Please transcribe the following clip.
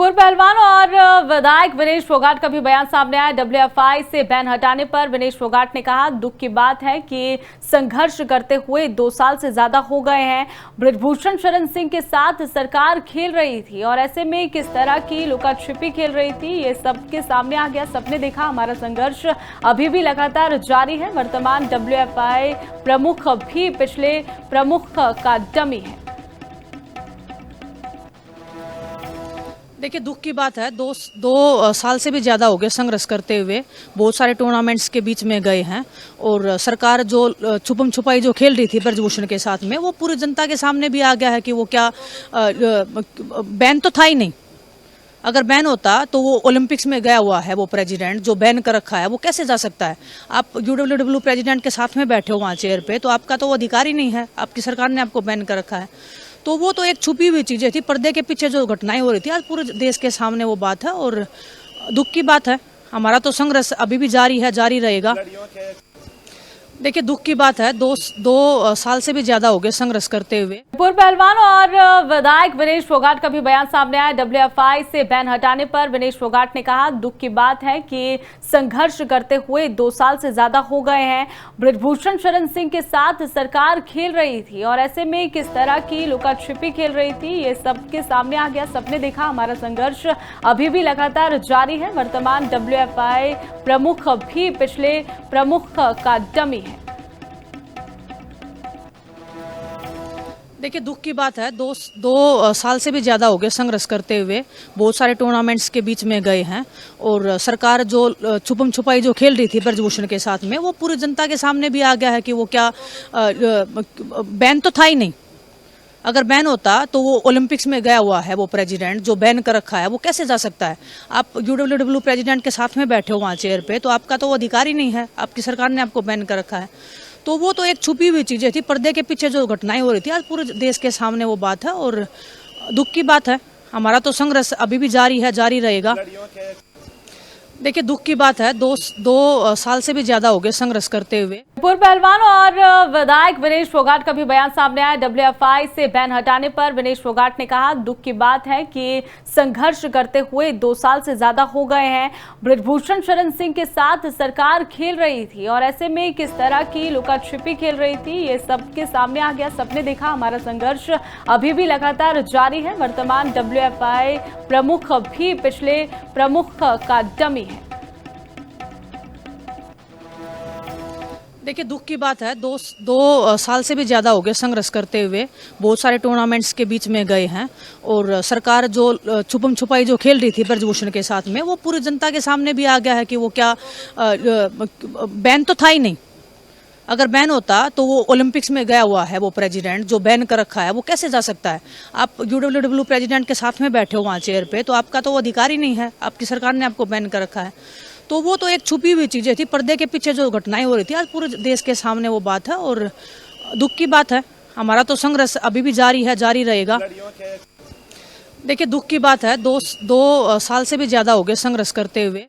पूर्व पहलवान और विधायक विनेश फोगाट का भी बयान सामने आया। डब्ल्यूएफआई से बैन हटाने पर विनेश फोगाट ने कहा, दुख की बात है कि संघर्ष करते हुए 2 साल से ज्यादा हो गए हैं। ब्रजभूषण शरण सिंह के साथ सरकार खेल रही थी और ऐसे में किस तरह की लुका छिपी खेल रही थी, ये सबके सामने आ गया। सबने देखा। हमारा संघर्ष अभी भी लगातार जारी है। वर्तमान डब्ल्यूएफआई प्रमुख भी पिछले प्रमुख का डमी है। देखिए, दुख की बात है, दो साल से भी ज़्यादा हो गए संघर्ष करते हुए। बहुत सारे टूर्नामेंट्स के बीच में गए हैं और सरकार जो छुपम छुपाई जो खेल रही थी ब्रजभूषण के साथ में, वो पूरी जनता के सामने भी आ गया है कि वो क्या बैन तो था ही नहीं। अगर बैन होता तो वो ओलंपिक्स में गया हुआ है, वो प्रेसिडेंट जो बैन कर रखा है, वो कैसे जा सकता है। आप यूडब्ल्यूडब्ल्यू प्रेसिडेंट के साथ में बैठे हो वहाँ चेयर पे, तो आपका तो वो अधिकार ही नहीं है। आपकी सरकार ने आपको बैन कर रखा है। तो वो तो एक छुपी हुई चीज़ें थी, पर्दे के पीछे जो घटनाएं हो रही थी, आज पूरे देश के सामने वो बात है और दुख की बात है। हमारा तो संघर्ष अभी भी जारी है, जारी रहेगा। देखिए, दुख की बात है, दो साल से भी ज्यादा हो गए संघर्ष करते हुए। पूर्व पहलवान और विधायक विनेश फोगाट का भी बयान सामने आया। डब्ल्यूएफआई से बैन हटाने पर विनेश फोगाट ने कहा, दुख की बात है कि संघर्ष करते हुए 2 साल से ज्यादा हो गए हैं। ब्रजभूषण शरण सिंह के साथ सरकार खेल रही थी और ऐसे में किस तरह की लुका छिपी खेल रही थी, ये सबके सामने आ गया। सबने देखा। हमारा संघर्ष अभी भी लगातार जारी है। वर्तमान डब्ल्यूएफआई प्रमुख भी पिछले प्रमुख का डमी है। देखिए, दुख की बात है, दो साल से भी ज़्यादा हो गए संघर्ष करते हुए। बहुत सारे टूर्नामेंट्स के बीच में गए हैं और सरकार जो छुपम छुपाई जो खेल रही थी ब्रजभूषण के साथ में, वो पूरी जनता के सामने भी आ गया है कि वो क्या बैन तो था ही नहीं। अगर बैन होता तो वो ओलंपिक्स में गया हुआ है, वो प्रेसिडेंट जो बैन कर रखा है, वो कैसे जा सकता है। आप यूडब्ल्यूडब्ल्यू प्रेसिडेंट के साथ में बैठे हो वहाँ चेयर पे, तो आपका तो वो अधिकार ही नहीं है। आपकी सरकार ने आपको बैन कर रखा है। तो वो तो एक छुपी हुई चीज़ें थी, पर्दे के पीछे जो घटनाएं हो रही थी, आज पूरे देश के सामने वो बात है और दुख की बात है। हमारा तो संघर्ष अभी भी जारी है, जारी रहेगा। देखिए, दुख की बात है, दो साल से भी ज्यादा हो गए संघर्ष करते हुए। पूर्व पहलवान और विधायक विनेश फोगाट का भी बयान सामने आया। डब्ल्यूएफआई से बैन हटाने पर विनेश फोगाट ने कहा, दुख की बात है कि संघर्ष करते हुए 2 साल से ज्यादा हो गए हैं। ब्रजभूषण शरण सिंह के साथ सरकार खेल रही थी और ऐसे में किस तरह की लुका छिपी खेल रही थी, ये सबके सामने आ गया। सबने देखा। हमारा संघर्ष अभी भी लगातार जारी है। वर्तमान डब्ल्यूएफआई प्रमुख भी पिछले प्रमुख का डमी है। देखिए, दुख की बात है, दो साल से भी ज़्यादा हो गए संघर्ष करते हुए। बहुत सारे टूर्नामेंट्स के बीच में गए हैं और सरकार जो छुपम छुपाई जो खेल रही थी ब्रजभूषण के साथ में, वो पूरी जनता के सामने भी आ गया है कि वो क्या बैन तो था ही नहीं। अगर बैन होता तो वो ओलंपिक्स में गया हुआ है, वो प्रेसिडेंट जो बैन कर रखा है, वो कैसे जा सकता है। आप यूडब्ल्यूडब्ल्यू प्रेसिडेंट के साथ में बैठे हो वहाँ चेयर पे, तो आपका तो वो अधिकार ही नहीं है। आपकी सरकार ने आपको बैन कर रखा है। तो वो तो एक छुपी हुई चीज़ें थी, पर्दे के पीछे जो घटनाएं हो रही थी, आज पूरे देश के सामने वो बात है और दुख की बात है। हमारा तो संघर्ष अभी भी जारी है, जारी रहेगा। देखिए, दुख की बात है, दो साल से भी ज़्यादा हो गए संघर्ष करते हुए।